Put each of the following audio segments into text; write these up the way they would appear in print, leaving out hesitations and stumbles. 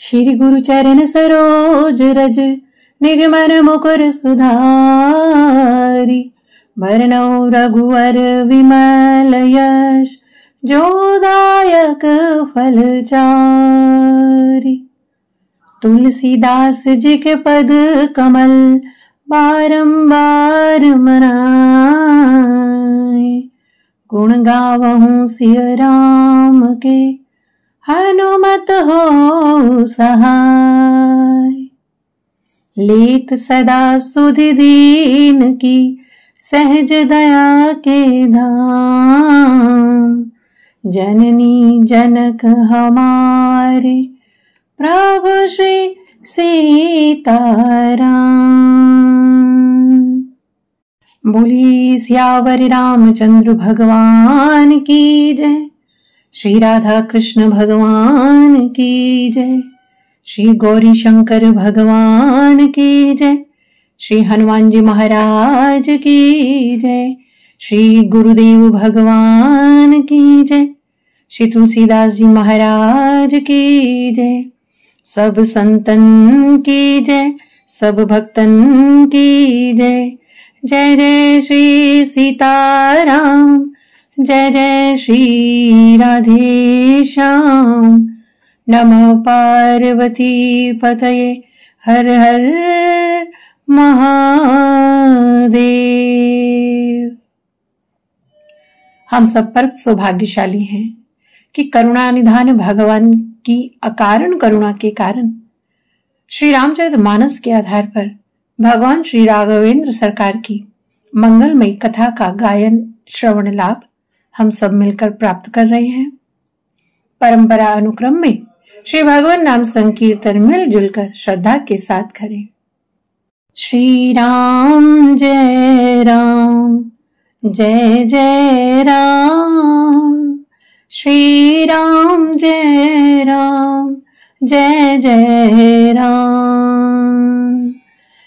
श्री गुरु चरण सरोज रज निज मन मुकुर सुधारी। बरनौ रघुवर विमल यश जोदायक फलचारी। तुलसीदास जी के पद कमल बारंबार मनाए। गुण गावहूँ सिय राम के हनुमत हो सहाय। लेत सदा सुधि दीन की सहज दया के धाम। जननी जनक हमारे प्रभु श्री सीताराम। बोली सियावर रामचंद्र भगवान की जय। श्री राधा कृष्ण भगवान की जय। श्री गौरी शंकर भगवान की जय। श्री हनुमान जी महाराज की जय। श्री गुरुदेव भगवान की जय। श्री तुलसीदास जी महाराज की जय। सब संतन की जय, सब भक्तन की जय। जय जय श्री सीताराम, जय जय श्री राधे श्याम। नमः पार्वती पतये, हर हर महादेव। हम सब पर सौभाग्यशाली हैं कि करुणा निधान भगवान की अकारण करुणा के कारण श्री रामचरितमानस के आधार पर भगवान श्री राघवेंद्र सरकार की मंगलमयी कथा का गायन श्रवण लाभ हम सब मिलकर प्राप्त कर रहे हैं। परंपरा अनुक्रम में श्री भगवान नाम संकीर्तन मिलजुल कर श्रद्धा के साथ करें। श्री राम जय राम, जय जय राम। श्री राम जय राम, जय जय राम।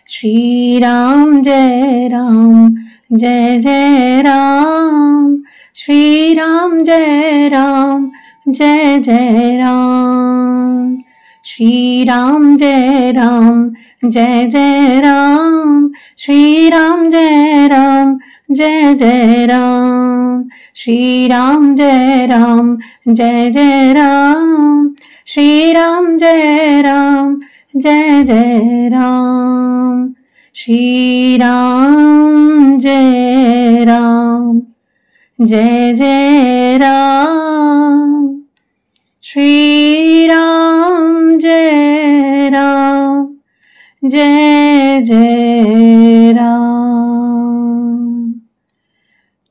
श्री राम जय राम, जय जय राम। श्री राम जय राम, जय जय राम। श्री राम जय राम, जय जय राम। श्री राम जय राम, जय जय राम। श्री राम जय राम, जय जय राम। श्री राम जय राम, जय जय राम। श्री राम जय राम, जय जय राम। श्री राम जय राम, जय जय राम।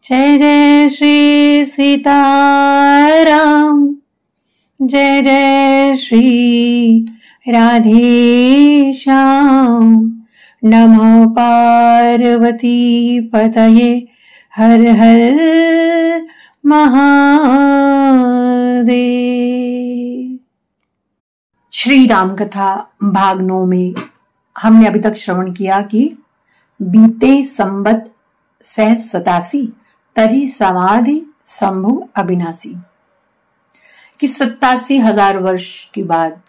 जय जय श्री सीताराम, जय जय श्री राधे श्याम। नमः पार्वती पतये, हर हर महादेव। श्री राम कथा भाग 9 में हमने अभी तक श्रवण किया कि बीते संबत 87 तरी समाधि शंभु अविनाशी कि 87,000 वर्ष के बाद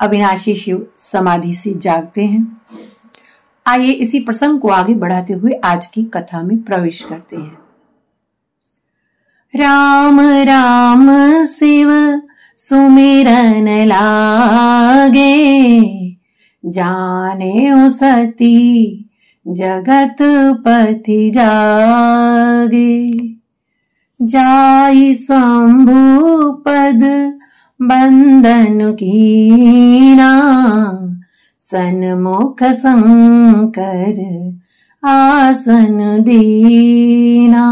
अविनाशी शिव समाधि से जागते हैं। आइए इसी प्रसंग को आगे बढ़ाते हुए आज की कथा में प्रवेश करते हैं। राम राम शिव सुमिरन लागे, जाने सती जगत पति जागे। जाई शंभु पद बंदन कीना, सन्मुख शंकर आसन दीना।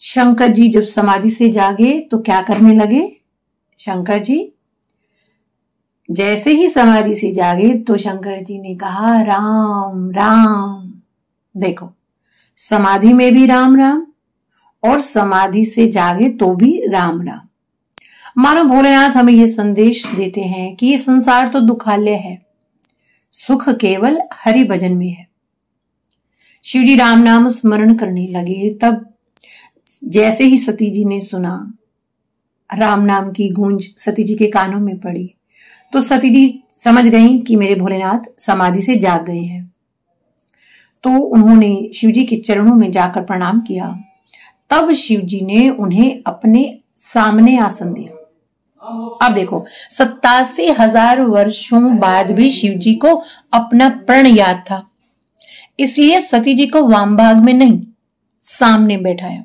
शंकर जी जब समाधि से जागे तो क्या करने लगे? शंकर जी जैसे ही समाधि से जागे तो शंकर जी ने कहा राम राम। देखो, समाधि में भी राम राम और समाधि से जागे तो भी राम राम। मानो भोलेनाथ हमें ये संदेश देते हैं कि ये संसार तो दुखालय है, सुख केवल हरि भजन में है। शिवजी राम नाम स्मरण करने लगे। तब जैसे ही सती जी ने सुना राम नाम की गूंज सती जी के कानों में पड़ी तो सती जी समझ गईं कि मेरे भोलेनाथ समाधि से जाग गए हैं। तो उन्होंने शिव जी के चरणों में जाकर प्रणाम किया। तब शिव जी ने उन्हें अपने सामने आसन दिया। अब देखो 87,000 वर्षों बाद भी शिव जी को अपना प्रण याद था, इसलिए सती जी को वाम भाग में नहीं सामने बैठाया,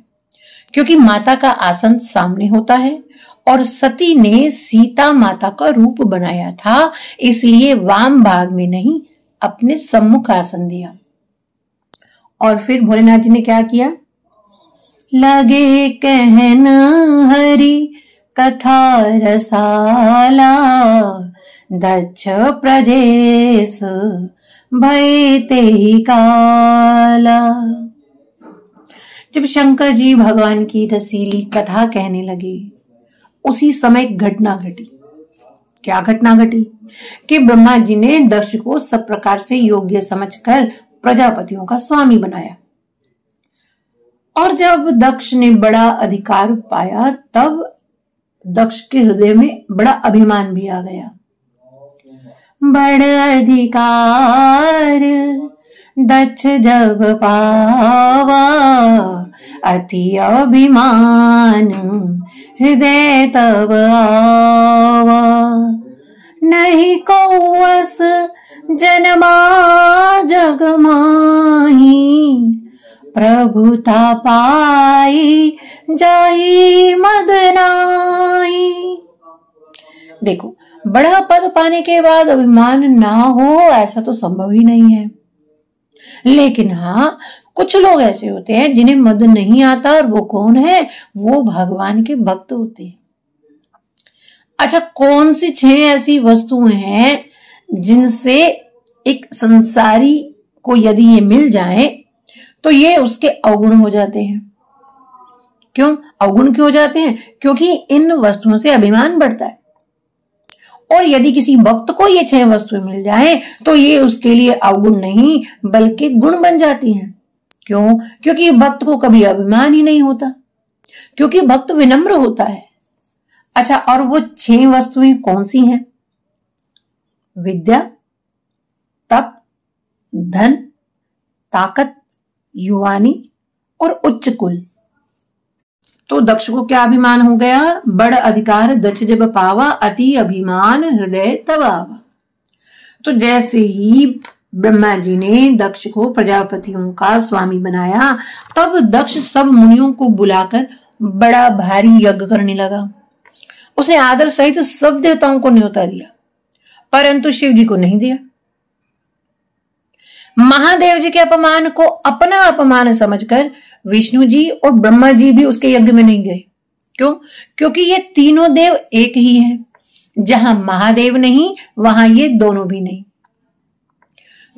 क्योंकि माता का आसन सामने होता है और सती ने सीता माता का रूप बनाया था, इसलिए वाम भाग में नहीं अपने सम्मुख आसन दिया। और फिर भोलेनाथ जी ने क्या किया? लगे कहन हरि कथा रसाला, दक्ष प्रजेश भय ते काला। जब शंकर जी भगवान की रसीली कथा कहने लगे, उसी समय घटना घटी। क्या घटना घटी? कि ब्रह्मा जी ने दक्ष को सब प्रकार से योग्य समझकर प्रजापतियों का स्वामी बनाया। और जब दक्ष ने बड़ा अधिकार पाया, तब दक्ष के हृदय में बड़ा अभिमान भी आ गया। बड़ा अधिकार दक्ष जब पावा, अति अभिमान हृदय तब आवा। नहीं को वस जन्मा जग माही, प्रभुता पाई जाई मद नाई। देखो, बड़ा पद पाने के बाद अभिमान ना हो ऐसा तो संभव ही नहीं है। लेकिन हाँ, कुछ लोग ऐसे होते हैं जिन्हें मद नहीं आता, और वो कौन है? वो भगवान के भक्त होते हैं। अच्छा, कौन सी 6 ऐसी वस्तुएं हैं जिनसे एक संसारी को यदि ये मिल जाए तो ये उसके अवगुण हो जाते हैं? क्यों अवगुण क्यों हो जाते हैं? क्योंकि इन वस्तुओं से अभिमान बढ़ता है। और यदि किसी भक्त को ये 6 वस्तुएं मिल जाए तो ये उसके लिए अवगुण नहीं बल्कि गुण बन जाती हैं। क्यों? क्योंकि भक्त को कभी अभिमान ही नहीं होता, क्योंकि भक्त विनम्र होता है। अच्छा, और वो 6 वस्तुएं कौन सी हैं? विद्या, तप, धन, ताकत, युवानी और उच्च कुल। तो दक्ष को क्या अभिमान हो गया? बड़ अधिकार दक्ष जब पावा, अति अभिमान हृदय तब आवा। तो जैसे ही ब्रह्मा जी ने दक्ष को प्रजापतियों का स्वामी बनाया, तब दक्ष सब मुनियों को बुलाकर बड़ा भारी यज्ञ करने लगा। उसने आदर सहित सब देवताओं को न्योता दिया, परंतु शिव जी को नहीं दिया। महादेव जी के अपमान को अपना अपमान समझकर विष्णु जी और ब्रह्मा जी भी उसके यज्ञ में नहीं गए। क्यों? क्योंकि ये तीनों देव एक ही हैं। जहां महादेव नहीं वहां ये दोनों भी नहीं।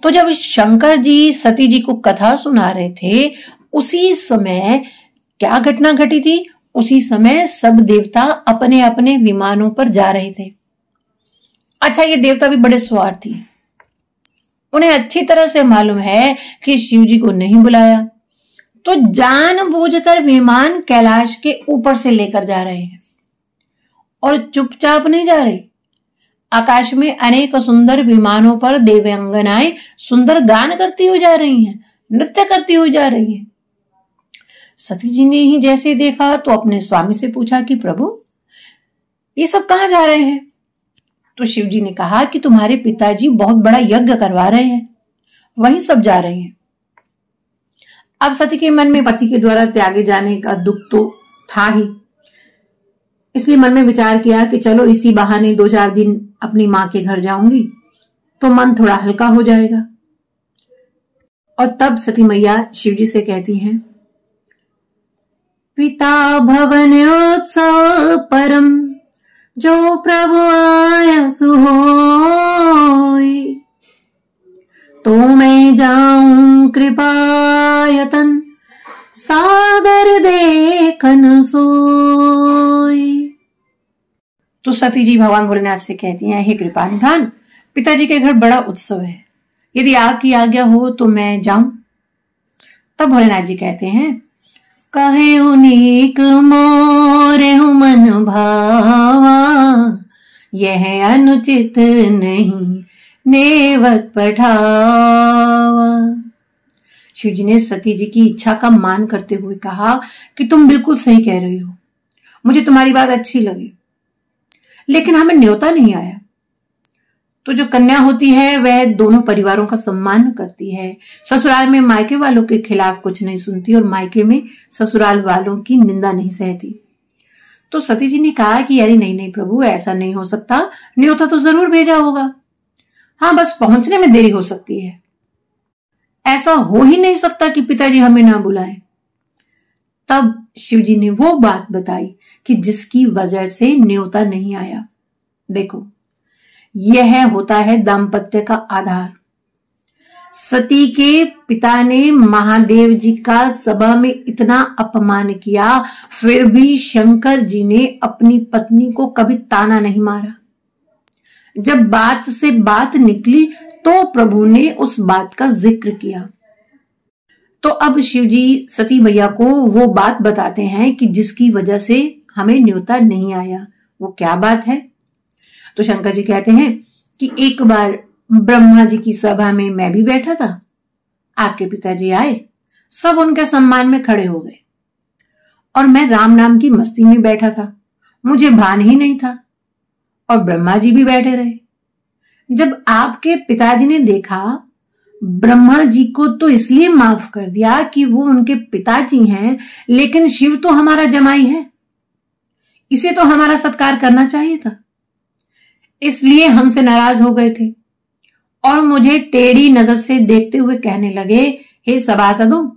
तो जब शंकर जी सती जी को कथा सुना रहे थे, उसी समय क्या घटना घटी थी? उसी समय सब देवता अपने अपने विमानों पर जा रहे थे। अच्छा, ये देवता भी बड़े स्वार्थी हैं। उन्हें अच्छी तरह से मालूम है कि शिव जी को नहीं बुलाया, तो जानबूझकर विमान कैलाश के ऊपर से लेकर जा रहे हैं। और चुपचाप नहीं जा रहे। आकाश में अनेक सुंदर विमानों पर देवांगनाएं सुंदर गान करती हुई जा रही हैं, नृत्य करती हुई जा रही हैं। सती जी ने ही जैसे देखा तो अपने स्वामी से पूछा कि प्रभु, ये सब कहां जा रहे हैं? तो शिव जी ने कहा कि तुम्हारे पिताजी बहुत बड़ा यज्ञ करवा रहे हैं, वहीं सब जा रहे हैं। अब सती के मन में पति के द्वारा त्यागे जाने का दुख तो था ही, इसलिए मन में विचार किया कि चलो इसी बहाने 2-4 दिन अपनी मां के घर जाऊंगी तो मन थोड़ा हल्का हो जाएगा। और तब सती मैया शिव जी से कहती हैं, पिता भवन उत्सव परम, जो प्रभु आया सुहोई, तो मैं जाऊं कृपायतन, सादर देखन सोई। तो सती जी भगवान भोलेनाथ से कहती हैं, हे कृपा निधान, पिताजी के घर बड़ा उत्सव है, यदि आपकी आज्ञा हो तो मैं जाऊं। तब भोलेनाथ जी कहते हैं, कहे उनीक मोरे मन भावा, यह अनुचित नहीं नेवत पठावा। शिव जी ने सती जी की इच्छा का मान करते हुए कहा कि तुम बिल्कुल सही कह रही हो, मुझे तुम्हारी बात अच्छी लगी, लेकिन हमें न्योता नहीं आया। तो जो कन्या होती है वह दोनों परिवारों का सम्मान करती है, ससुराल में मायके वालों के खिलाफ कुछ नहीं सुनती और मायके में ससुराल वालों की निंदा नहीं सहती। तो सती जी ने कहा कि अरे नहीं नहीं प्रभु, ऐसा नहीं हो सकता, न्योता तो जरूर भेजा होगा, हाँ बस पहुंचने में देरी हो सकती है। ऐसा हो ही नहीं सकता कि पिताजी हमें ना बुलाएं। तब शिव जी ने वो बात बताई कि जिसकी वजह से न्योता नहीं आया। देखो, यह होता है दाम्पत्य का आधार। सती के पिता ने महादेव जी का सभा में इतना अपमान किया, फिर भी शंकर जी ने अपनी पत्नी को कभी ताना नहीं मारा। जब बात से बात निकली तो प्रभु ने उस बात का जिक्र किया। तो अब शिव जी सती मैया को वो बात बताते हैं कि जिसकी वजह से हमें न्योता नहीं आया। वो क्या बात है? तो शंकर जी कहते हैं कि एक बार ब्रह्मा जी की सभा में मैं भी बैठा था, आपके पिताजी आए, सब उनके सम्मान में खड़े हो गए और मैं राम नाम की मस्ती में बैठा था, मुझे भान ही नहीं था, और ब्रह्मा जी भी बैठे रहे। जब आपके पिताजी ने देखा ब्रह्मा जी को तो इसलिए माफ कर दिया कि वो उनके पिताजी हैं, लेकिन शिव तो हमारा जमाई है, इसे तो हमारा सत्कार करना चाहिए था, इसलिए हमसे नाराज हो गए थे और मुझे टेढ़ी नजर से देखते हुए कहने लगे, हे सभासदों,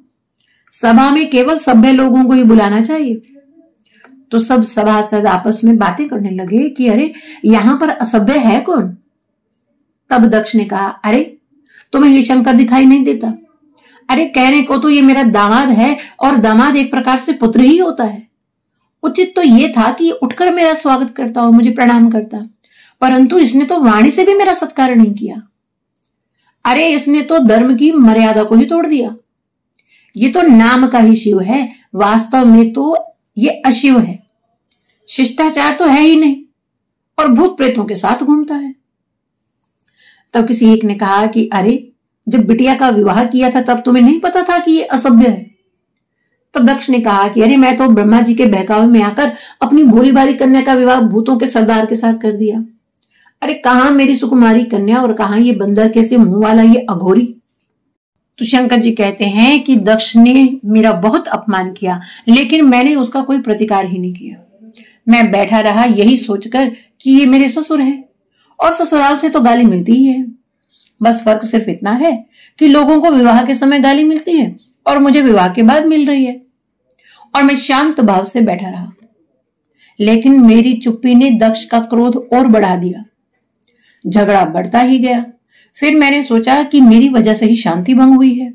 सभा में केवल सभ्य लोगों को ही बुलाना चाहिए। तो सब सभासद आपस में बातें करने लगे कि अरे यहां पर असभ्य है कौन? तब दक्ष ने कहा, अरे तुम्हें ये शंकर दिखाई नहीं देता? अरे कहने को तो ये मेरा दामाद है और दामाद एक प्रकार से पुत्र ही होता है। उचित तो ये था कि उठकर मेरा स्वागत करता और मुझे प्रणाम करता, परंतु इसने तो वाणी से भी मेरा सत्कार नहीं किया। अरे इसने तो धर्म की मर्यादा को ही तोड़ दिया। ये तो नाम का ही शिव है, वास्तव में तो ये अशिव है, शिष्टाचार तो है ही नहीं और भूत प्रेतों के साथ घूमता है। तब किसी एक ने कहा कि अरे जब बिटिया का विवाह किया था तब तुम्हें नहीं पता था कि ये असभ्य है? तब दक्ष ने कहा कि अरे मैं तो ब्रह्मा जी के बहकावे में आकर अपनी भोली भाली कन्या का विवाह भूतों के सरदार के साथ कर दिया। अरे कहां मेरी सुकुमारी कन्या और कहां ये बंदर कैसे मुंह वाला ये अघोरी। तो शंकर जी कहते हैं कि दक्ष ने मेरा बहुत अपमान किया, लेकिन मैंने उसका कोई प्रतिकार ही नहीं किया। मैं बैठा रहा यही सोचकर कि ये मेरे ससुर हैं और ससुराल से तो गाली मिलती ही है। बस फर्क सिर्फ इतना है कि लोगों को विवाह के समय गाली मिलती है और मुझे विवाह के बाद मिल रही है। और मैं शांत भाव से बैठा रहा, लेकिन मेरी चुप्पी ने दक्ष का क्रोध और बढ़ा दिया। झगड़ा बढ़ता ही गया। फिर मैंने सोचा कि मेरी वजह से ही शांति भंग हुई है,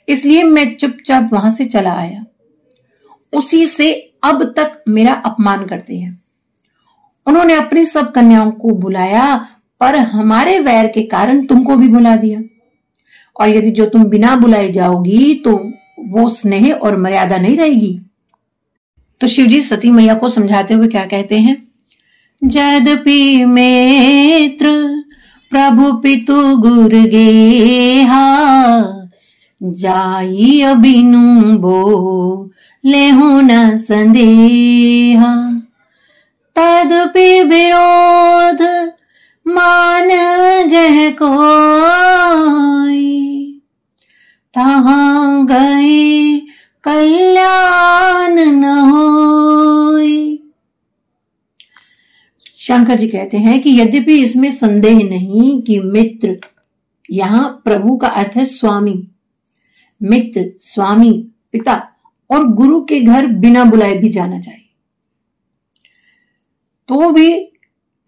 इसलिए मैं चुपचाप वहां से चला आया। उसी से अब तक मेरा अपमान करते हैं। उन्होंने अपनी सब कन्याओं को बुलाया, पर हमारे वैर के कारण तुमको भी बुला दिया, और यदि जो तुम बिना बुलाए जाओगी तो वो स्नेह और मर्यादा नहीं रहेगी। तो शिवजी सती मैया को समझाते हुए क्या कहते हैं? यद्यपि मित्र प्रभु पितु गुर गेहा, जाई अबिनु बो लेहु न संदेहा। तदपि विरोध मान जह कोई, तहां गए कल्याण न होई। शंकर जी कहते हैं कि यद्यपि इसमें संदेह नहीं कि मित्र, यहां प्रभु का अर्थ है स्वामी। मित्र, स्वामी, पिता और गुरु के घर बिना बुलाए भी जाना चाहिए। तो भी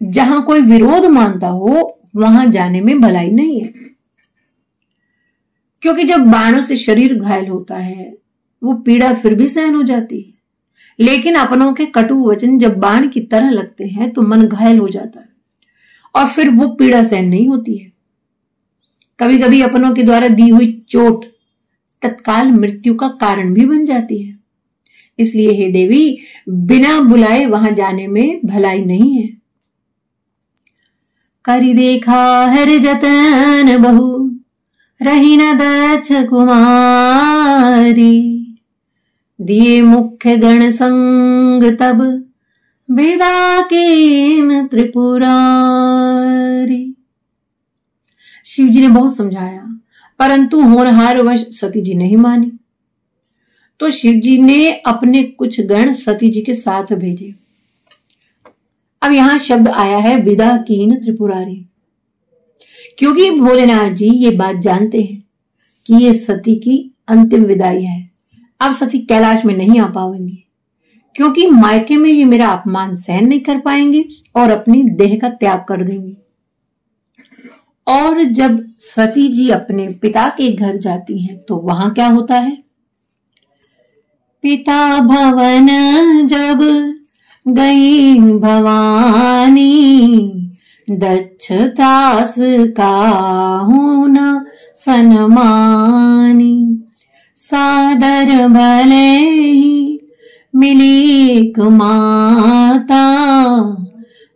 जहां कोई विरोध मानता हो वहां जाने में भलाई नहीं है, क्योंकि जब बाणों से शरीर घायल होता है वो पीड़ा फिर भी सहन हो जाती है, लेकिन अपनों के कटु वचन जब बाण की तरह लगते हैं तो मन घायल हो जाता है और फिर वो पीड़ा सहन नहीं होती है। कभी कभी अपनों के द्वारा दी हुई चोट तत्काल मृत्यु का कारण भी बन जाती है। इसलिए हे देवी, बिना बुलाए वहां जाने में भलाई नहीं है। करी देखा हर जतन बहु, रही न दक्ष कुमारी। दिए मुख्य गण संग तब, वेदा कीन त्रिपुरारी। शिव जी ने बहुत समझाया, परंतु होनहार वश सती जी नहीं मानी। तो शिव जी ने अपने कुछ गण सती जी के साथ भेजे। अब यहां शब्द आया है विदा कीन त्रिपुरारी, क्योंकि भोलेनाथ जी ये बात जानते हैं कि ये सती की अंतिम विदाई है। अब सती कैलाश में नहीं आ पाएंगे, क्योंकि मायके में ये मेरा अपमान सहन नहीं कर पाएंगे और अपनी देह का त्याग कर देंगी। और जब सती जी अपने पिता के घर जाती हैं तो वहां क्या होता है? पिता भवन जब गई भवानी, दक्ष त्रास काहू न सनमानी। सादर भले ही मिली माता,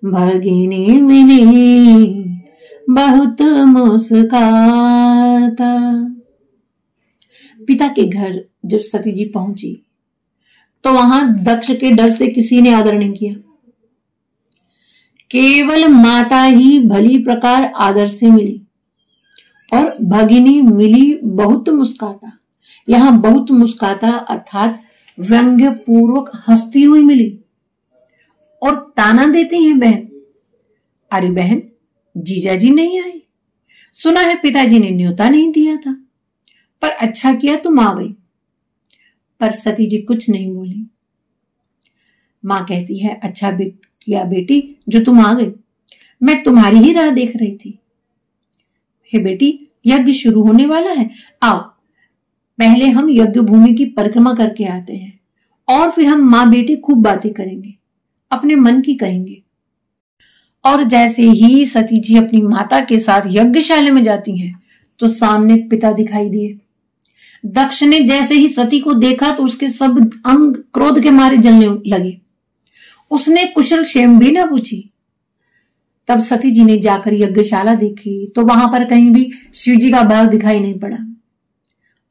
भगिनी मिली बहुत मुस्काता। पिता के घर जब सती जी पहुंची तो वहां दक्ष के डर से किसी ने आदर नहीं किया। केवल माता ही भली प्रकार आदर से मिली और भगिनी मिली बहुत मुस्काता। यहां बहुत मुस्काता अर्थात व्यंग्य पूर्वक हंसती हुई मिली और ताना देती हैं बहन, अरे बहन जीजा जी नहीं आए, सुना है पिताजी ने न्योता नहीं दिया था, पर अच्छा किया तुम आ गई। पर सती जी कुछ नहीं बोली। मां कहती है, अच्छा किया बेटी जो तुम आ गई, मैं तुम्हारी ही राह देख रही थी। हे बेटी, यज्ञ शुरू होने वाला है, आओ पहले हम यज्ञ भूमि की परिक्रमा करके आते हैं और फिर हम मां बेटी खूब बातें करेंगे, अपने मन की कहेंगे। और जैसे ही सती जी अपनी माता के साथ यज्ञशाला में जाती हैं तो सामने पिता दिखाई दिए। दक्ष ने जैसे ही सती को देखा तो उसके सब अंग क्रोध के मारे जलने लगे। उसने कुशल क्षेम भी ना पूछी। तब सती जी ने जाकर यज्ञशाला देखी तो वहां पर कहीं भी शिव जी का भाव दिखाई नहीं पड़ा।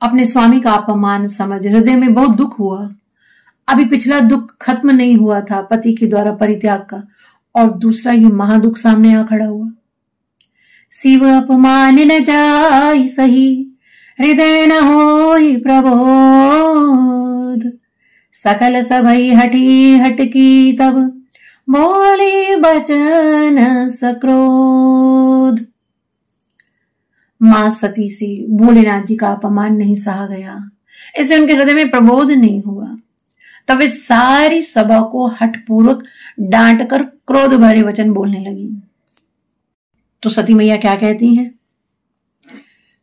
अपने स्वामी का अपमान समझ हृदय में बहुत दुख हुआ। अभी पिछला दुख खत्म नहीं हुआ था पति के द्वारा परित्याग का, और दूसरा ये महादुख सामने आ खड़ा हुआ। शिव अपमान न जाई सही, हृदय न होई प्रबोध। सकल सभई हटी हटकी तब, बोले बचन सक्रोध। मां सती से भोलेनाथ जी का अपमान नहीं सहा गया, इससे उनके हृदय में प्रबोध नहीं हुआ। तब वे सारी सभा को हठपूर्वक डांट कर क्रोध भरे वचन बोलने लगी। तो सती मैया क्या कहती हैं?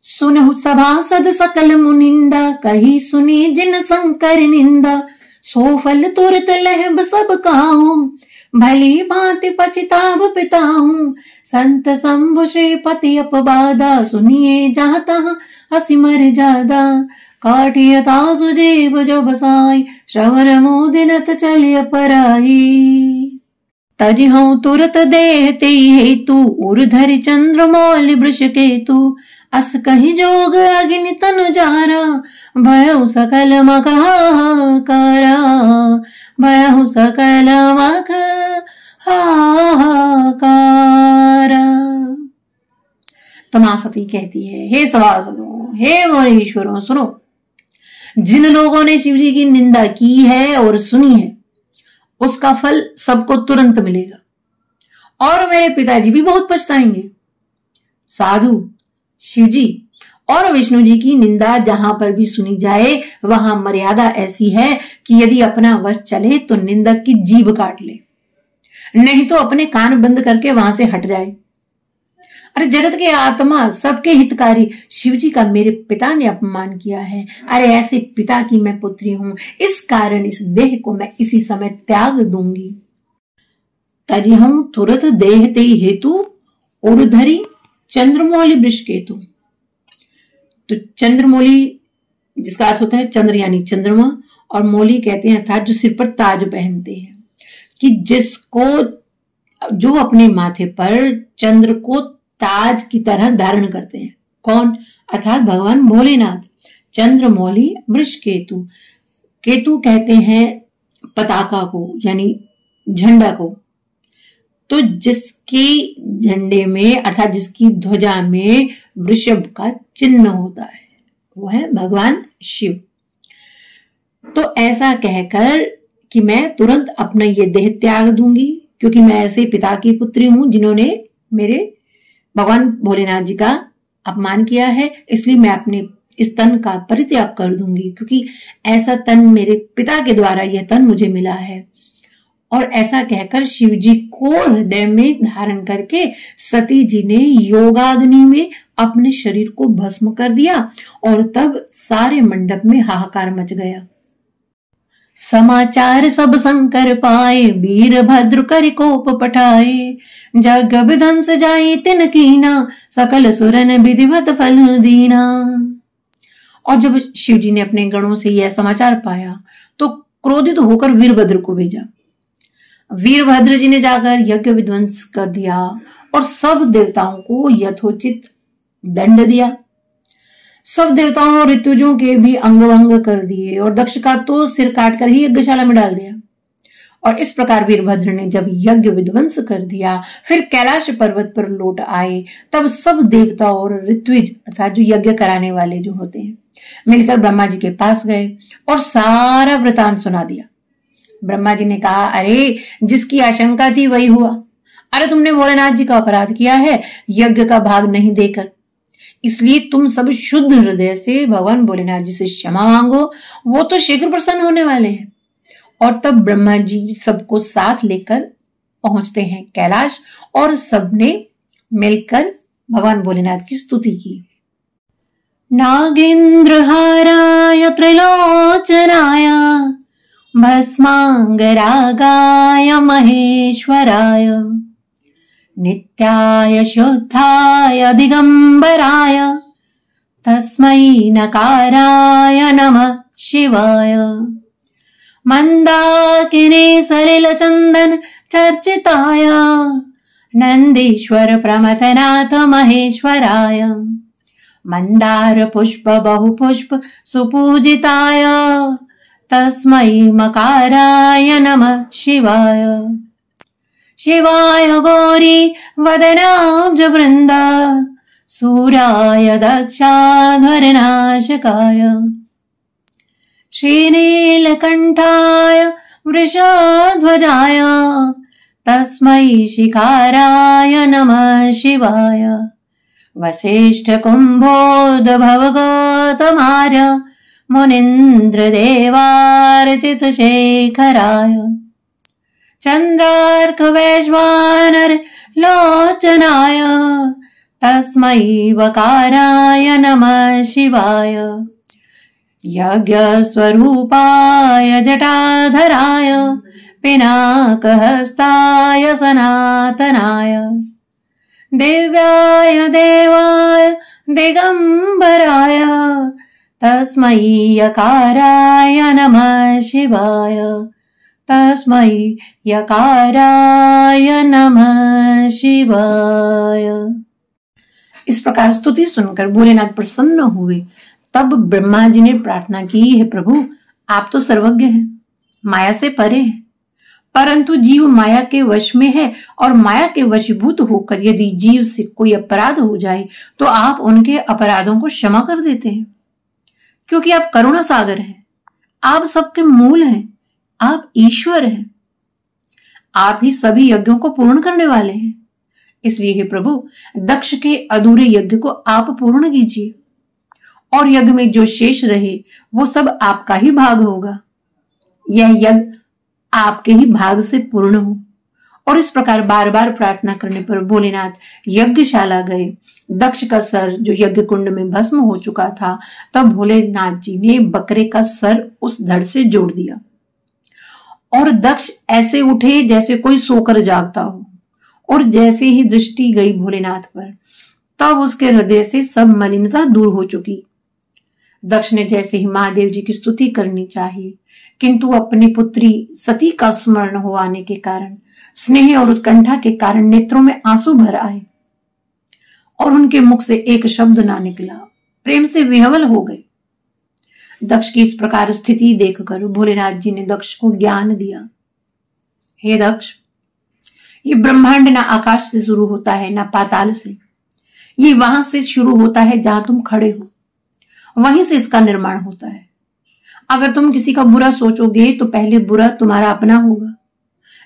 सुनहु सभासद सकल मुनिंदा, कही सुनी जिन शंकर निंदा। सो फल तुरत लहब सब काहू, भली भांति पछताव पिताहू। संत शंभु श्रीपति अपवादा, सुनिए जहाँ तहाँ हसी मर जादा। काटियता सुजीव जो बसाई, श्रवण मोदिनत चलिय पराई। तजिहु तुरत देहते हेतु, उर्धरि चंद्रमौलि वृष केतु। अस कहि जोग अग्नि तनु जारा, भयउ सकल मख हाहाकारा। भयउ सकल मख हाहाकारा। तो मां सती कहती है, हे सभासदों, हे मोरेश्वरों, सुनो। जिन लोगों ने शिव जी की निंदा की है और सुनी है, उसका फल सबको तुरंत मिलेगा और मेरे पिताजी भी बहुत पछताएंगे। साधु, शिव जी और विष्णु जी की निंदा जहां पर भी सुनी जाए वहां मर्यादा ऐसी है कि यदि अपना वश चले तो निंदक की जीभ काट ले, नहीं तो अपने कान बंद करके वहां से हट जाए। अरे जगत के आत्मा, सबके हितकारी शिव जी का मेरे पिता ने अपमान किया है। अरे ऐसे पिता की मैं पुत्री हूं, इस कारण इस देह को मैं इसी समय त्याग दूंगी। तजिहु तुरत देहते हेतु, उर्धरि चंद्रमौलि वृष केतु। तो चंद्रमौलि जिसका अर्थ होता है चंद्र यानी चंद्रमा, और मौली कहते हैं अर्थात जो सिर पर ताज पहनते हैं, कि जिसको जो अपने माथे पर चंद्र को ताज की तरह धारण करते हैं। कौन? अर्थात भगवान भोलेनाथ। चंद्र, मौली, वृष, केतु। केतु कहते हैं पताका को, यानी झंडा को। तो जिसके झंडे में अर्थात जिसकी ध्वजा में वृषभ का चिन्ह होता है वो है भगवान शिव। तो ऐसा कहकर कि मैं तुरंत अपना ये देह त्याग दूंगी, क्योंकि मैं ऐसे पिता की पुत्री हूं जिन्होंने मेरे भगवान भोलेनाथ जी का अपमान किया है, इसलिए मैं अपने इस तन का परित्याग कर दूंगी, क्योंकि ऐसा तन मेरे पिता के द्वारा यह तन मुझे मिला है। और ऐसा कहकर शिव जी को हृदय में धारण करके सती जी ने योगाग्नि में अपने शरीर को भस्म कर दिया और तब सारे मंडप में हाहाकार मच गया। समाचार सब शंकर पाए, वीरभद्र कर कोप पठाए, जग विध्वंस जाई तिन कीना, सकल सुरन विधिवत फल दीना। और जब शिव जी ने अपने गणों से यह समाचार पाया तो क्रोधित होकर वीरभद्र को भेजा। वीरभद्र जी ने जाकर यज्ञ विध्वंस कर दिया और सब देवताओं को यथोचित दंड दिया। सब देवताओं और ऋतुजों के भी अंग भंग कर दिए और दक्ष का तो सिर काटकर ही यज्ञशाला में डाल दिया। और इस प्रकार वीरभद्र ने जब यज्ञ विध्वंस कर दिया, फिर कैलाश पर्वत पर लौट आए, तब सब देवता और ऋत्विज अर्थात जो यज्ञ कराने वाले जो होते हैं मिलकर ब्रह्मा जी के पास गए और सारा वृतांत सुना दिया। ब्रह्मा जी ने कहा, अरे जिसकी आशंका थी वही हुआ। अरे तुमने भोलेनाथ जी का अपराध किया है यज्ञ का भाग नहीं देकर, इसलिए तुम सब शुद्ध हृदय से भगवान भोलेनाथ जी से क्षमा मांगो, वो तो शीघ्र प्रसन्न होने वाले हैं। और तब ब्रह्मा जी सबको साथ लेकर पहुंचते हैं कैलाश और सबने मिलकर भगवान भोलेनाथ की स्तुति की। नागेंद्र हाराय त्रिलोचनाय, भस्मांगरागाय महेश्वराय, नित्याय शुद्धाय दिगंबराय, तस्मै नकाराय नमः शिवाय। मंदाकिनी सलिल चंदन चर्चिताय, नंदीश्वर प्रमथनाथ महेश्वराय, मंदार पुष्प बहुपुष्प सुपूजिताय, तस्मै मकाराय नमः शिवाय। शिवाय गौरी वदनाब्ज वृंद, सूर्याय दक्षाध्वरनाशकाय, श्रीनीलकंठाय वृषध्वजाय, तस्मै शिखाराय नमः शिवाय। वसिष्ठ कुंभोद्भव गौतमार्य, मुनीन्द्र देवार्चित शेखराय, चंद्रार्क वैश्वानर लोचनाय, तस्मै वकाराय नमः शिवाय। यज्ञ स्वरूपाय जटाधराय, पिनाकहस्ताय सनातनाय, दिव्याय देवाय दिगंबराय, तस्मै यकाराय नमः शिवाय। तस्मै यकाराय नमः शिवाय। इस प्रकार स्तुति सुनकर भोलेनाथ प्रसन्न हुए। तब ब्रह्मा जी ने प्रार्थना की, हे प्रभु आप तो सर्वज्ञ हैं, माया से परे हैं, परंतु जीव माया के वश में है और माया के वशीभूत होकर यदि जीव से कोई अपराध हो जाए तो आप उनके अपराधों को क्षमा कर देते हैं, क्योंकि आप करुणा सागर हैं, आप सबके मूल हैं, आप ईश्वर हैं, आप ही सभी यज्ञों को पूर्ण करने वाले हैं। इसलिए हे प्रभु दक्ष के अधूरे यज्ञ को आप पूर्ण कीजिए और यज्ञ में जो शेष रहे वो सब आपका ही भाग होगा। यह यज्ञ आपके ही भाग से पूर्ण हो। और इस प्रकार बार बार प्रार्थना करने पर भोलेनाथ यज्ञशाला गए। दक्ष का सर जो यज्ञ कुंड में भस्म हो चुका था, तब भोलेनाथ जी ने बकरे का सर उस धड़ से जोड़ दिया और दक्ष ऐसे उठे जैसे कोई सोकर जागता हो। और जैसे ही दृष्टि गई भोलेनाथ पर, तब उसके हृदय से सब मलिनता दूर हो चुकी। दक्ष ने जैसे ही महादेव जी की स्तुति करनी चाहिए, किंतु अपनी पुत्री सती का स्मरण हो आने के कारण, स्नेह और उत्कंठा के कारण नेत्रों में आंसू भर आए और उनके मुख से एक शब्द ना निकला, प्रेम से विह्वल हो गए। दक्ष की इस प्रकार स्थिति देखकर भोलेनाथ जी ने दक्ष को ज्ञान दिया। हे दक्ष, ये ब्रह्मांड ना आकाश से शुरू होता है ना पाताल से, ये वहां से शुरू होता है जहां तुम खड़े हो, वहीं से इसका निर्माण होता है। अगर तुम किसी का बुरा सोचोगे तो पहले बुरा तुम्हारा अपना होगा,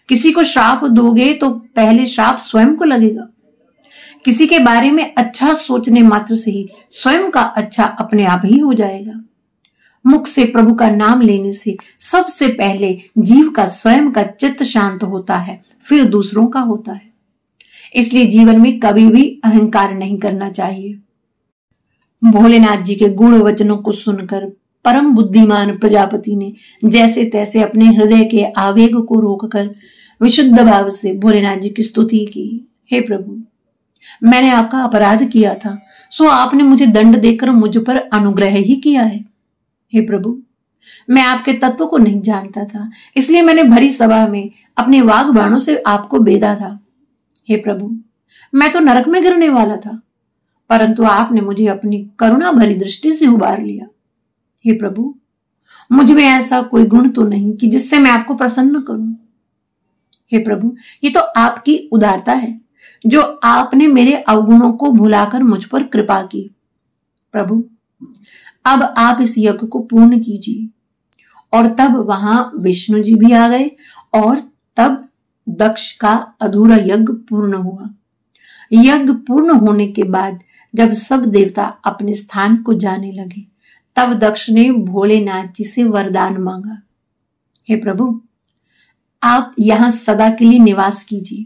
किसी को श्राप दोगे तो पहले श्राप स्वयं को लगेगा, किसी के बारे में अच्छा सोचने मात्र से ही स्वयं का अच्छा अपने आप ही हो जाएगा। मुख से प्रभु का नाम लेने से सबसे पहले जीव का स्वयं का चित्त शांत होता है, फिर दूसरों का होता है। इसलिए जीवन में कभी भी अहंकार नहीं करना चाहिए। भोलेनाथ जी के गूढ़ वचनों को सुनकर परम बुद्धिमान प्रजापति ने जैसे तैसे अपने हृदय के आवेग को रोककर विशुद्ध भाव से भोलेनाथ जी की स्तुति की। हे प्रभु, मैंने आपका अपराध किया था, सो आपने मुझे दंड देकर मुझ पर अनुग्रह ही किया है। हे प्रभु, मैं आपके तत्व को नहीं जानता था, इसलिए मैंने भरी सभा में अपने वाग बाणों से आपको बेधा था। हे प्रभु, मैं तो नरक में गिरने वाला था, परंतु आपने मुझे अपनी करुणा भरी दृष्टि से उबार लिया। हे प्रभु, मुझ में ऐसा कोई गुण तो नहीं कि जिससे मैं आपको प्रसन्न करूं। हे प्रभु, ये तो आपकी उदारता है जो आपने मेरे अवगुणों को भुलाकर मुझ पर कृपा की। प्रभु, अब आप इस यज्ञ को पूर्ण कीजिए। और तब वहां विष्णु जी भी आ गए और तब दक्ष का अधूरा यज्ञ पूर्ण हुआ। यज्ञ पूर्ण होने के बाद जब सब देवता अपने स्थान को जाने लगे, तब दक्ष ने भोलेनाथ जी से वरदान मांगा। हे प्रभु, आप यहां सदा के लिए निवास कीजिए,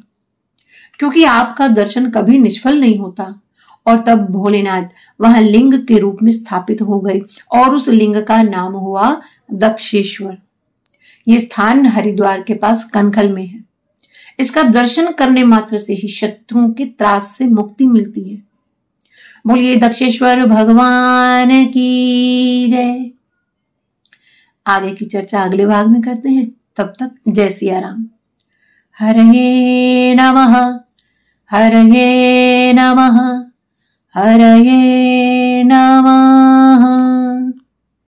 क्योंकि आपका दर्शन कभी निष्फल नहीं होता। और तब भोलेनाथ वहां लिंग के रूप में स्थापित हो गए और उस लिंग का नाम हुआ दक्षेश्वर। ये स्थान हरिद्वार के पास कनखल में है। इसका दर्शन करने मात्र से ही शत्रुओं के त्रास से मुक्ति मिलती है। बोलिए दक्षेश्वर भगवान की जय। आगे की चर्चा अगले भाग में करते हैं। तब तक जय सिया राम। हरये नमः, हरये नमः, हरये नमः।